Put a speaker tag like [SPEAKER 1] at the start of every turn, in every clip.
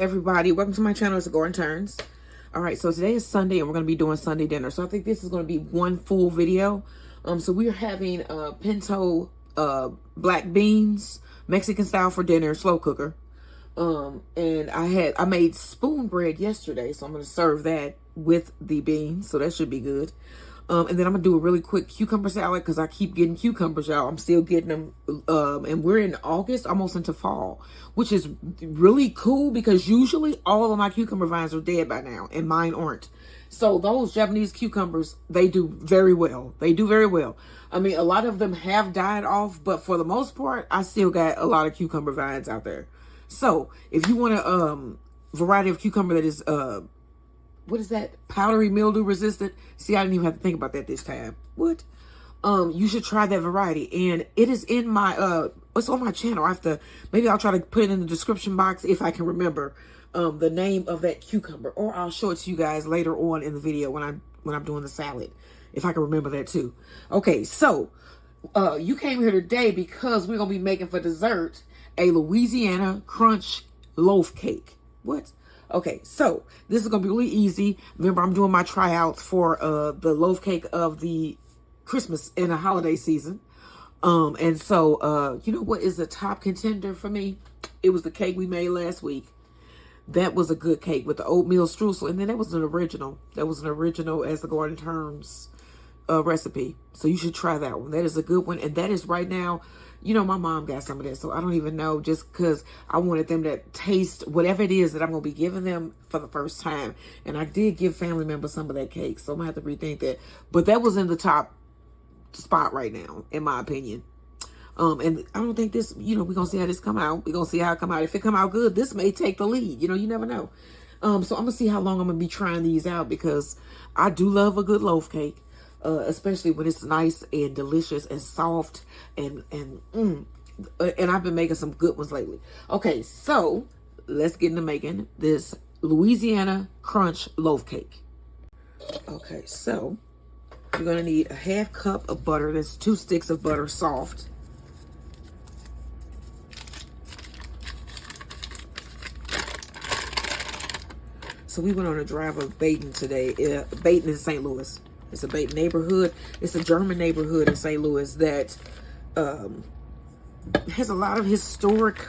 [SPEAKER 1] everybody, welcome to my channel. It's Gordon Turns. All right, so today is Sunday and we're going to be doing Sunday dinner. So I think this is going to be one full video. So we're having pinto black beans, Mexican style for dinner, slow cooker. And I made spoon bread yesterday, so I'm going to serve that with the beans, so that should be good. And then I'm gonna do a really quick cucumber salad because I keep getting cucumbers out. I'm still getting them, and we're in August, almost into fall, which is really cool because usually all of my cucumber vines are dead by now, and mine aren't. So those Japanese cucumbers, they do very well. They do very well. I mean, a lot of them have died off, but for the most part, I still got a lot of cucumber vines out there. So if you want a variety of cucumber that is what is that? Powdery mildew resistant. See, I didn't even have to think about that this time. What? You should try that variety. And it is in my, it's on my channel. Maybe I'll try to put it in the description box if I can remember the name of that cucumber. Or I'll show it to you guys later on in the video when I'm doing the salad. If I can remember that too. Okay, so you came here today because we're going to be making for dessert a Louisiana crunch loaf cake. What? Okay, so this is going to be really easy. Remember, I'm doing my tryouts for the loaf cake of the Christmas and the holiday season. And so, you know what is the top contender for me? It was the cake we made last week. That was a good cake with the oatmeal streusel. And then that was an original. That was an original as the Gordon Turns recipe. So you should try that one. That is a good one. And that is right now, you know, my mom got some of that, so I don't even know, just because I wanted them to taste whatever it is that I'm going to be giving them for the first time. And I did give family members some of that cake, so I'm going to have to rethink that. But that was in the top spot right now, in my opinion. And I don't think this, you know, we're going to see how this come out. We're going to see how it come out. If it come out good, this may take the lead. You know, you never know. So I'm going to see how long I'm going to be trying these out, because I do love a good loaf cake. Especially when it's nice and delicious and soft and I've been making some good ones lately. Okay, so let's get into making this Louisiana crunch loaf cake. Okay, so you're gonna need a half cup of butter. That's 2 sticks of butter, soft. So we went on a drive of Baton today. Baton in St. Louis. It's a Baton neighborhood. It's a German neighborhood in St. Louis that has a lot of historic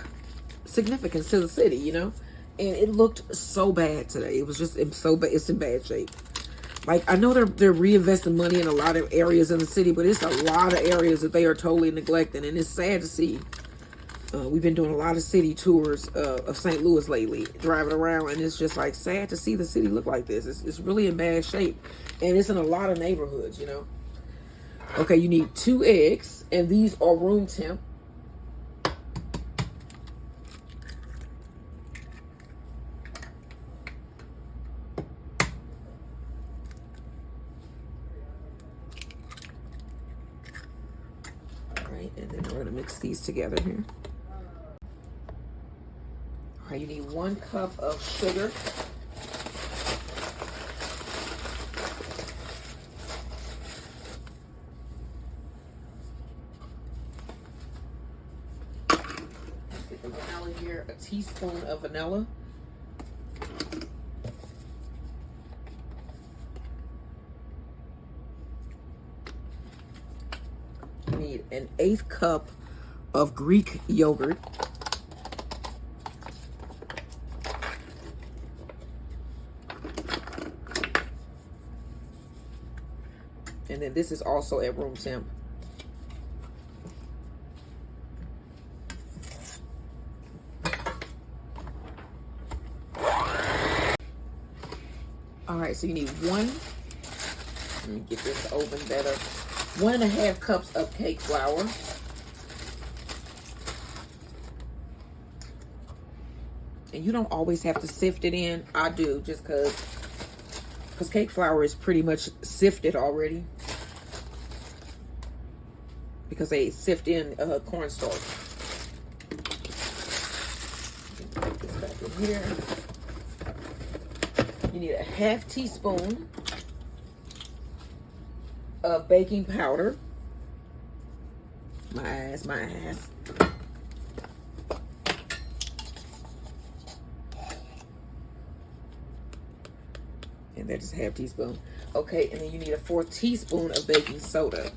[SPEAKER 1] significance to the city, you know? And it looked so bad today. It was just so bad. It's in bad shape. Like, I know they're reinvesting money in a lot of areas in the city, but it's a lot of areas that they are totally neglecting. And it's sad to see. We've been doing a lot of city tours of St. Louis lately, driving around, and it's just like sad to see the city look like this. It's really in bad shape, and it's in a lot of neighborhoods, you know. Okay, you need 2 eggs, and these are room temp. All right, and then we're gonna mix these together here. All right, you need 1 cup of sugar. Get the vanilla here, a teaspoon of vanilla. You need an 1/8 cup of Greek yogurt. And then this is also at room temp. All right, so you need let me get this oven better. 1.5 cups of cake flour. And you don't always have to sift it in. I do, just because cake flour is pretty much sifted already, because they sift in cornstarch. Put this back in here. You need a 1/2 teaspoon of baking powder. My ass. And that's just half teaspoon. Okay, and then you need a 4th teaspoon of baking soda.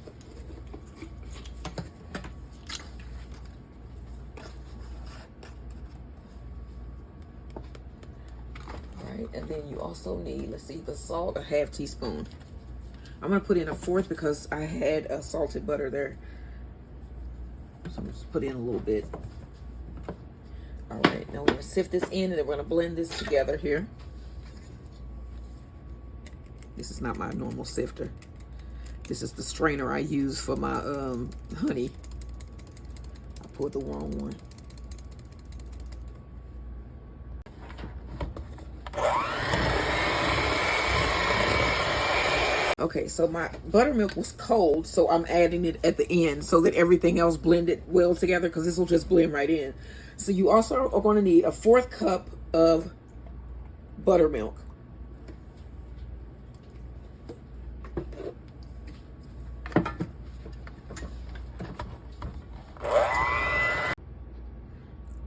[SPEAKER 1] Alright, and then you also need, let's see, the salt, a half teaspoon. I'm going to put in a 4th because I had salted butter there. So I'm just put in a little bit. Alright, now we're going to sift this in and then we're going to blend this together here. This is not my normal sifter. This is the strainer I use for my honey. I pulled the wrong one. Okay, so my buttermilk was cold, so I'm adding it at the end so that everything else blended well together, because this will just blend right in. So you also are going to need a 4th cup of buttermilk.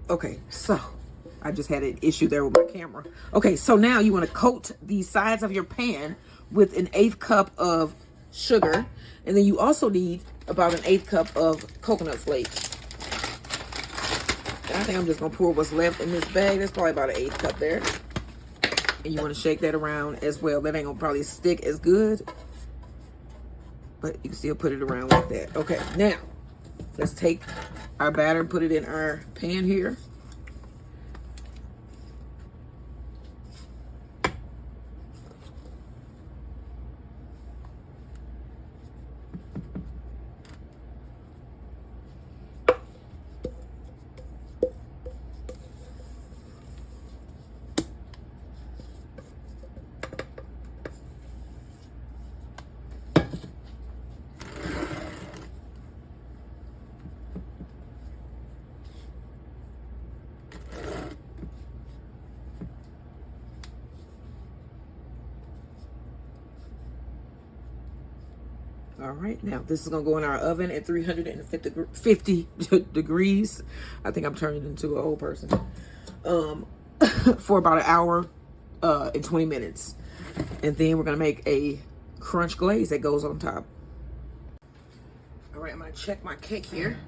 [SPEAKER 1] Okay, so I just had an issue there with my camera. Okay, so now you want to coat the sides of your pan with an 1/8 cup of sugar. And then you also need about an 1/8 cup of coconut flakes. And I think I'm just going to pour what's left in this bag. That's probably about an 1/8 cup there. And you want to shake that around as well. That ain't going to probably stick as good, but you can still put it around like that. Okay, now let's take our batter and put it in our pan here. All right, now this is gonna go in our oven at 350 degrees. I think I'm turning into an old person. For about 1 hour and 20 minutes. And then we're gonna make a crunch glaze that goes on top. All right, I'm gonna check my cake here.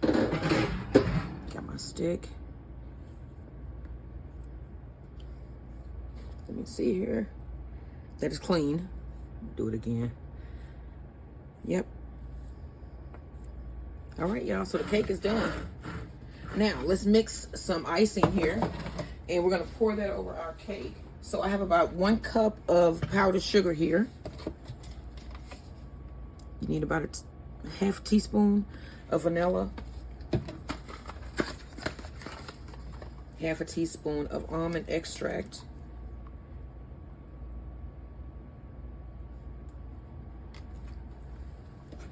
[SPEAKER 1] Got my stick. Let me see here. That is clean. Do it again. Yep. All right, y'all, so the cake is done. Now let's mix some icing here, and we're gonna pour that over our cake. So I have about 1 cup of powdered sugar here. You need about a half teaspoon of vanilla, half a teaspoon of almond extract,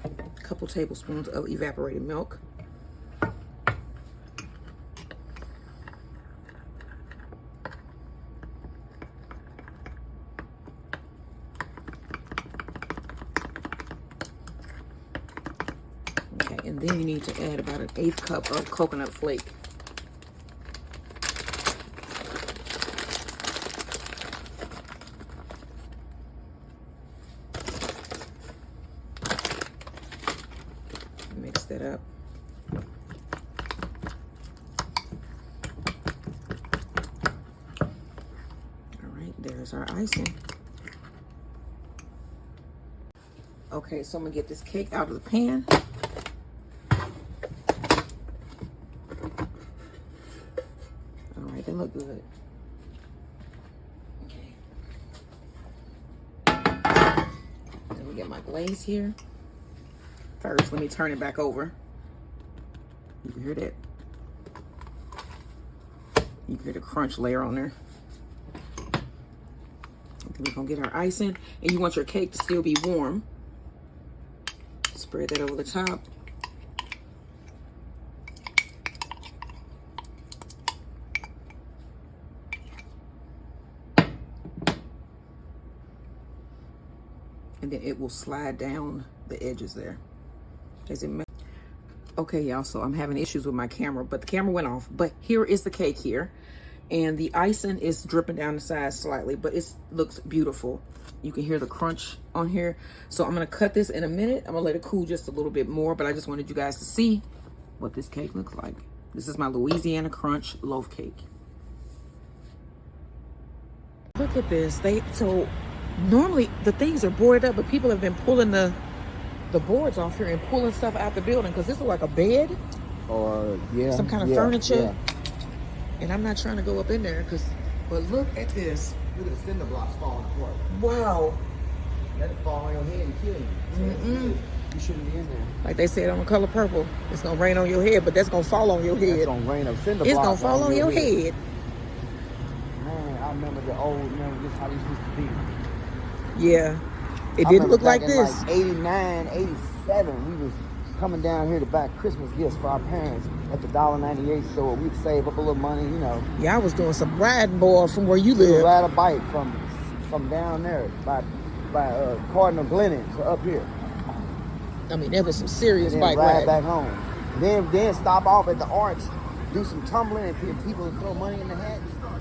[SPEAKER 1] a couple tablespoons of evaporated milk, okay, and then you need to add about an 1/8 cup of coconut flake. Mix that up. All right, there's our icing. Okay, so I'm gonna get this cake out of the pan. All right, they look good. Okay. Let me get my glaze here. First, let me turn it back over. You can hear that. You can hear the crunch layer on there. And then we're gonna get our icing, and you want your cake to still be warm. Spread that over the top. And then it will slide down the edges there. Okay, y'all, so I'm having issues with my camera, but the camera went off. But here is the cake here. And the icing is dripping down the side slightly, but it looks beautiful. You can hear the crunch on here. So I'm gonna cut this in a minute. I'm gonna let it cool just a little bit more, but I just wanted you guys to see what this cake looks like. This is my Louisiana Crunch loaf cake. Look at this. So normally the things are boarded up, but people have been pulling the boards off here and pulling stuff out the building because this is like a bed
[SPEAKER 2] or
[SPEAKER 1] some kind of furniture. And I'm not trying to go up in there but look at this.
[SPEAKER 2] Look at the cinder blocks falling apart.
[SPEAKER 1] Wow.
[SPEAKER 2] Let it fall on your head and kill you. You shouldn't be in there.
[SPEAKER 1] Like they said on The Color Purple, it's gonna rain on your head, but that's gonna fall on your head.
[SPEAKER 2] It's gonna rain on cinder blocks.
[SPEAKER 1] It's gonna fall on your head.
[SPEAKER 2] Man, I remember this how these used to be.
[SPEAKER 1] Yeah. It didn't look like this.
[SPEAKER 2] Like 89, 87, we was coming down here to buy Christmas gifts for our parents at the $1.98 store. We'd save up a little money, you know.
[SPEAKER 1] Yeah, I was doing some riding, boy, from where you live.
[SPEAKER 2] Ride a bike from down there by Cardinal Glennon's up here.
[SPEAKER 1] I mean, there was some serious
[SPEAKER 2] and
[SPEAKER 1] bike
[SPEAKER 2] ride
[SPEAKER 1] riding.
[SPEAKER 2] back home. Then stop off at the Arch, do some tumbling, and people would throw money in the hat.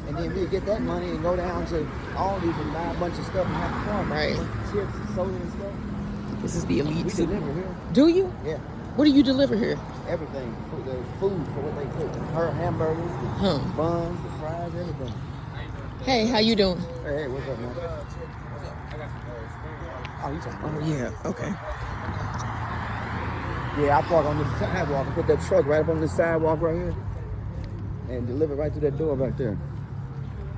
[SPEAKER 2] And then we'd get that money and go down to Aldi's and buy a bunch of stuff and have fun.
[SPEAKER 1] Right.
[SPEAKER 2] Chips and soda and stuff.
[SPEAKER 1] This is the elite
[SPEAKER 2] We
[SPEAKER 1] super.
[SPEAKER 2] deliver here.
[SPEAKER 1] Do you?
[SPEAKER 2] Yeah.
[SPEAKER 1] What do you deliver here?
[SPEAKER 2] Everything. The food for what they cook. Her hamburgers, the buns, the fries, everything.
[SPEAKER 1] Hey, how you doing?
[SPEAKER 2] Hey, what's up, man? Oh, you talking about?
[SPEAKER 1] Oh, yeah. Okay.
[SPEAKER 2] Yeah, I park on this sidewalk and put that truck right up on this sidewalk right here and deliver right through that door back there.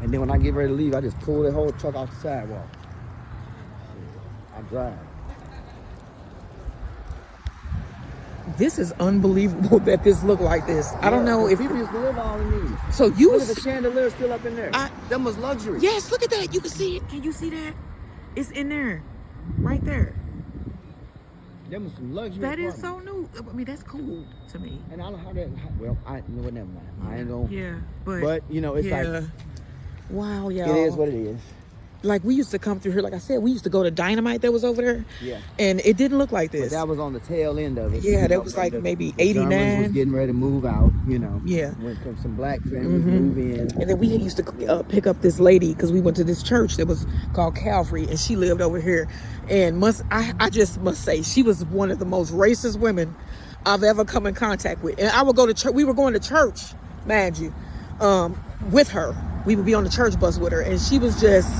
[SPEAKER 2] And then when I get ready to leave, I just pull that whole truck off the sidewalk. I drive.
[SPEAKER 1] This is unbelievable that this looked like this. I don't know if
[SPEAKER 2] people used to live all in these.
[SPEAKER 1] So you
[SPEAKER 2] look at the chandelier still up in there. That was luxury.
[SPEAKER 1] Yes, look at that. You can see it. Can you see that? It's in there, right there.
[SPEAKER 2] That was some luxury.
[SPEAKER 1] That is so new. I mean, that's cool to me.
[SPEAKER 2] And I don't know how that. Well, never mind. I ain't gonna.
[SPEAKER 1] Yeah,
[SPEAKER 2] but you know, it's like.
[SPEAKER 1] Wow, y'all.
[SPEAKER 2] It is what it is.
[SPEAKER 1] Like we used to come through here. Like I said, we used to go to Dynamite that was over there.
[SPEAKER 2] Yeah.
[SPEAKER 1] And it didn't look like this.
[SPEAKER 2] But that was on the tail end of it.
[SPEAKER 1] Yeah, that was like maybe 89.
[SPEAKER 2] Germans was getting ready to move out, you know.
[SPEAKER 1] Yeah.
[SPEAKER 2] When some black families move in.
[SPEAKER 1] And then we used to pick up this lady because we went to this church that was called Calvary, and she lived over here. And I just must say, she was one of the most racist women I've ever come in contact with. And I would go to church. We were going to church, mind you, with her. We would be on the church bus with her, and she was just,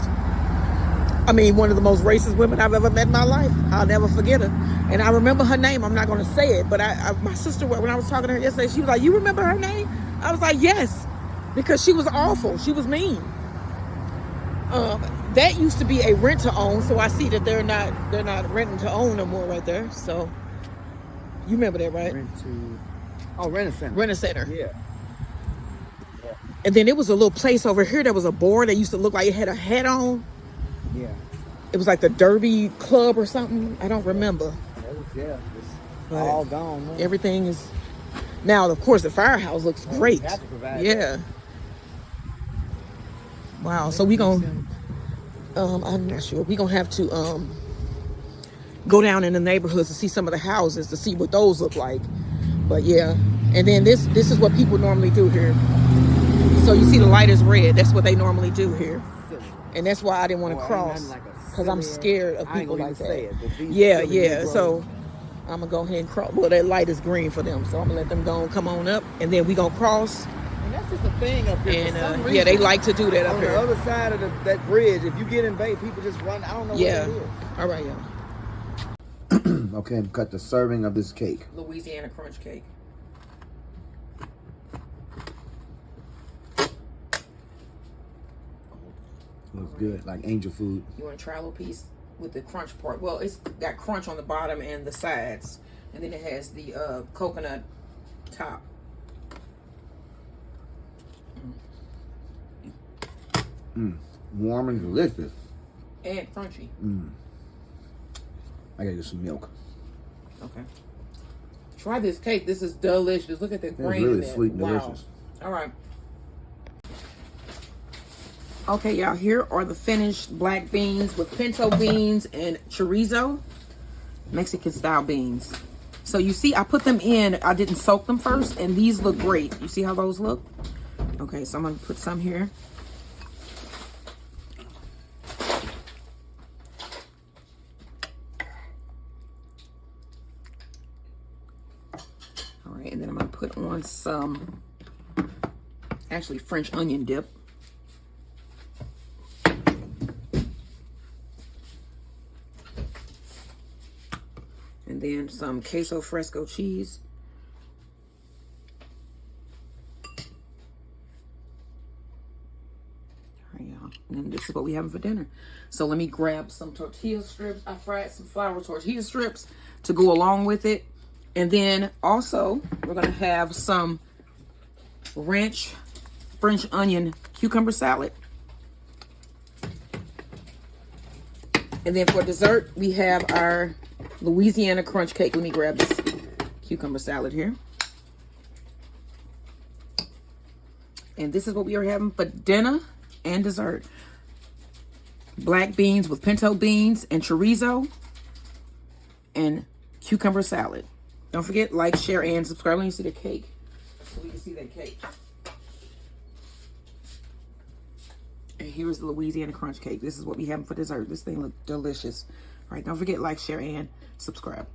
[SPEAKER 1] I mean, one of the most racist women I've ever met in my life. I'll never forget her. And I remember her name. I'm not going to say it, but my sister, when I was talking to her yesterday, she was like, "You remember her name?" I was like, "Yes," because she was awful. She was mean. That used to be a rent to own, so I see that they're not renting to own no more right there. So you remember that, right?
[SPEAKER 2] Rent-A-Center.
[SPEAKER 1] Rent-A-Center.
[SPEAKER 2] Yeah.
[SPEAKER 1] And then there was a little place over here that was a board that used to look like it had a hat on.
[SPEAKER 2] Yeah.
[SPEAKER 1] It was like the Derby Club or something. I don't remember.
[SPEAKER 2] It's all gone. Man.
[SPEAKER 1] Everything is now. Of course, the firehouse looks great.
[SPEAKER 2] You have to provide
[SPEAKER 1] that. Wow. So we gonna. I'm not sure. We gonna have to go down in the neighborhoods to see some of the houses to see what those look like. But yeah. And then this is what people normally do here. So you see the light is red. That's what they normally do here. And that's why I didn't want to cross, because I'm scared of people like that. Yeah. So I'm going to go ahead and cross. Well, that light is green for them. So I'm going to let them go and come on up. And then we going to cross.
[SPEAKER 2] And that's just a thing up here.
[SPEAKER 1] And yeah, they like to do that up here.
[SPEAKER 2] On the other side of that bridge, if you get in bait, people just run. I don't know what it is.
[SPEAKER 1] All right, y'all.
[SPEAKER 2] Okay, cut the serving of this cake.
[SPEAKER 1] Louisiana crunch cake.
[SPEAKER 2] Looks good, like angel food.
[SPEAKER 1] You want to try a little piece with the crunch part? Well, it's got crunch on the bottom and the sides, and then it has the coconut top.
[SPEAKER 2] Warm and delicious.
[SPEAKER 1] And crunchy.
[SPEAKER 2] I gotta get some milk.
[SPEAKER 1] Okay. Try this cake. This is delicious. Look at the grain.
[SPEAKER 2] It's really sweet and delicious.
[SPEAKER 1] All right. Okay, y'all, here are the finished black beans with pinto beans and chorizo, Mexican style beans. So you see, I put them in, I didn't soak them first, and these look great. You see how those look? Okay, so I'm gonna put some here. All right, and then I'm gonna put on some, actually French onion dip. And then some queso fresco cheese. All right, y'all. And this is what we having for dinner. So let me grab some tortilla strips. I fried some flour tortilla strips to go along with it. And then also, we're going to have some ranch French onion cucumber salad. And then for dessert, we have our Louisiana crunch cake. Let me grab this cucumber salad here. And this is what we are having for dinner and dessert. Black beans with pinto beans and chorizo and cucumber salad. Don't forget, like, share, and subscribe. Let me see the cake so we can see that cake. And here's the Louisiana crunch cake. This is what we have for dessert. This thing looks delicious. All right, don't forget, like, share, and subscribe.